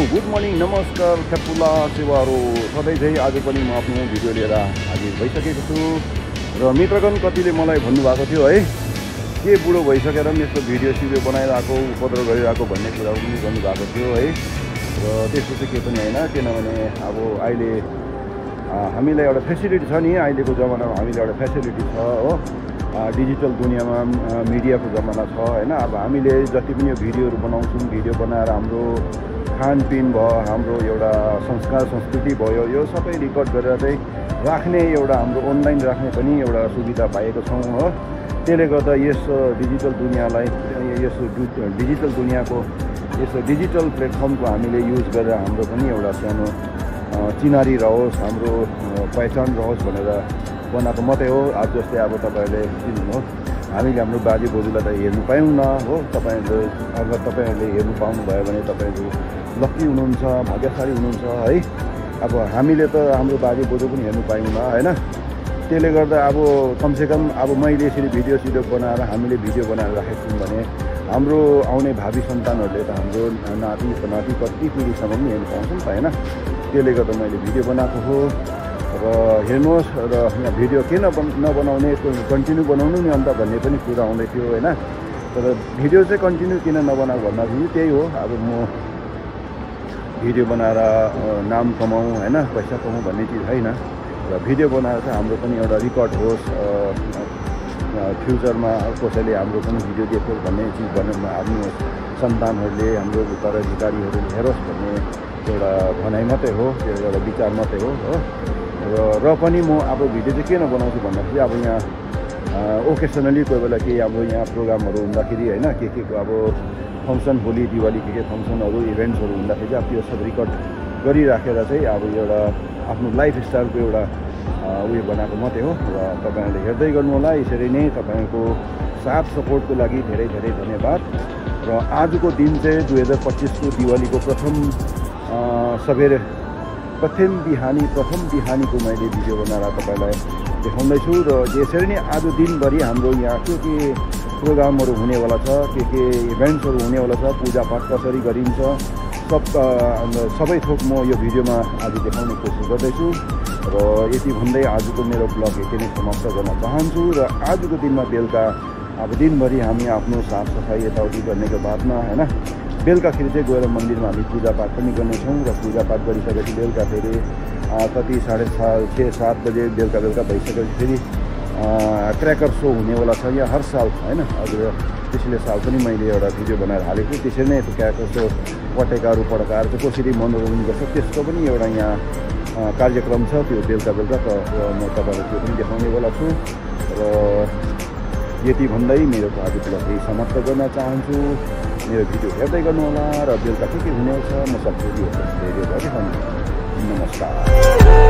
Good morning, नमस्कार ठेपुला सेवाहरू सधैँ चाहिँ आज पनि म आफ्नो भिडियो लिएर हाजिर भइसकेको छु। र मित्रगण कतिले मलाई भन्नुभएको थियो है, के बुढो भइसकेर पनि यस्तो भिडियो बनाइरहेको उपद्रव गरिरहेको भन्ने कुरा पनि गर्नुभएको थियो है। र त्यस्तो चाहिँ के पनि होइन, किनभने अब अहिले हामीलाई एउटा फेसिलिटी छ नि, अहिलेको जमानामा हामीलाई एउटा फेसिलिटी छ हो, डिजिटल दुनियाँमा मिडियाको जमाना छ होइन। अब हामीले जति पनि यो भिडियोहरू बनाउँछौँ, भिडियो बनाएर हाम्रो खानपिन भयो, हाम्रो एउटा संस्कार संस्कृति भयो, यो सबै रेकर्ड गरेर चाहिँ राख्ने एउटा हाम्रो अनलाइन राख्ने पनि एउटा सुविधा पाएको छौँ हो। त्यसले गर्दा यस डिजिटल दुनियाँलाई, यस डिजिटल दुनियाँको यस डिजिटल प्लेटफर्मको हामीले युज गरेर हाम्रो पनि एउटा सानो चिनारी रहोस्, हाम्रो पहिचान रहोस् भनेर बनाएको मात्रै हो। आज जस्तै अब तपाईँहरूले चिन्नुभयो, हामीले हाम्रो बाजे बोजूलाई त हेर्नु पायौँ हो। तपाईँहरूले अगर तपाईँहरूले हेर्नु पाउनुभयो भने तपाईँहरू लक्की हुनुहुन्छ, भाग्यशाली हुनुहुन्छ है। अब हामीले त हाम्रो बाजे बोजू पनि हेर्नु पायौँ होइन। त्यसले गर्दा अब कमसेकम अब मैले यसरी भिडियो बनाएर हामीले भिडियो बनाएर राखेको छौँ भने हाम्रो आउने भावी सन्तानहरूले त हाम्रो नाति कति पिँढीसम्म पनि हेर्नु पाउँछ नि त होइन। त्यसले गर्दा मैले भिडियो बनाएको हो। र हेर्नुहोस्, र यहाँ भिडियो किन नबनाउने, कन्टिन्यू बनाउनु नि अन्त भन्ने पनि कुरा आउँदै थियो होइन। तर भिडियो चाहिँ कन्टिन्यू किन नबनाएको भन्दाखेरि त्यही हो, अब म भिडियो बनाएर नाम कमाउँ होइन, पैसा कमाउँ भन्ने चिज होइन। र भिडियो बनाएर चाहिँ हाम्रो पनि एउटा रेकर्ड होस्, फ्युचरमा कसैले हाम्रो पनि भिडियो देखोस् भन्ने चिज भनेर आफ्नो सन्तानहरूले, हाम्रो उत्तराधिकारीहरूले हेरोस् भन्ने एउटा भनाइ मात्रै हो, त्यो एउटा विचार मात्रै हो। र पनि म अब भिडियो चाहिँ किन बनाउँछु भन्दाखेरि अब यहाँ ओकेसनली कोही बेला केही अब यहाँ प्रोग्रामहरू हुँदाखेरि होइन, के अब फङ्सन, होली दिवाली के फङ्सनहरू इभेन्ट्सहरू हुँदाखेरि अब त्यो सब रेकर्ड गरिराखेर चाहिँ अब एउटा आफ्नो लाइफस्टाइलको एउटा उयो बनाएको मात्रै हो। र तपाईँहरूले हेर्दै गर्नु होला। यसरी नै तपाईँको साथ सपोर्टको लागि धेरै धेरै धन्यवाद। र आजको दिन चाहिँ 2025को दिवालीको प्रथम बिहानीको मैले भिडियो बनाएर तपाईँलाई देखाउँदैछु। र यसरी नै आज दिनभरि हाम्रो यहाँ के प्रोग्रामहरू हुनेवाला छ, के इभेन्ट्सहरू हुनेवाला छ, पूजापाठ कसरी गरिन्छ, सबै थोक म यो भिडियोमा आज देखाउने कोसिस गर्दैछु। र यति भन्दै आजको मेरो ब्लग यति नै समाप्त गर्न चाहन्छु। र आजको दिनमा बेलुका अब दिनभरि हामी आफ्नो साफसफाइ यताउति गर्नेको बादमा होइन, बेलुकाखेरि चाहिँ गएर मन्दिरमा हामी पूजापाठ पनि गर्नेछौँ। र पूजापाठ गरिसकेपछि बेलुका फेरि कति 6-7 बजे बेलुका भइसकेपछि फेरि क्र्याकर सो हुनेवाला छ यहाँ हर साल होइन। हजुर पिछले साल पनि मैले एउटा भिडियो बनाएर हालेको थिएँ। त्यसरी नै त्यो क्र्याकर सो पटेकाहरू पड्काएर चाहिँ कसरी मनोरञ्जन गर्छ त्यसको पनि एउटा यहाँ कार्यक्रम छ। त्यो बेलुका म तपाईँलाई त्यो पनि देखाउनेवाला छु। र यति भन्दै मेरो आज ब्लग यही समाप्त गर्न चाहन्छु। मेरो भिडियो हेर्दै गर्नु होला र बेलुका के हुनेछ म सब भिडियो देखाउनु। नमस्कार।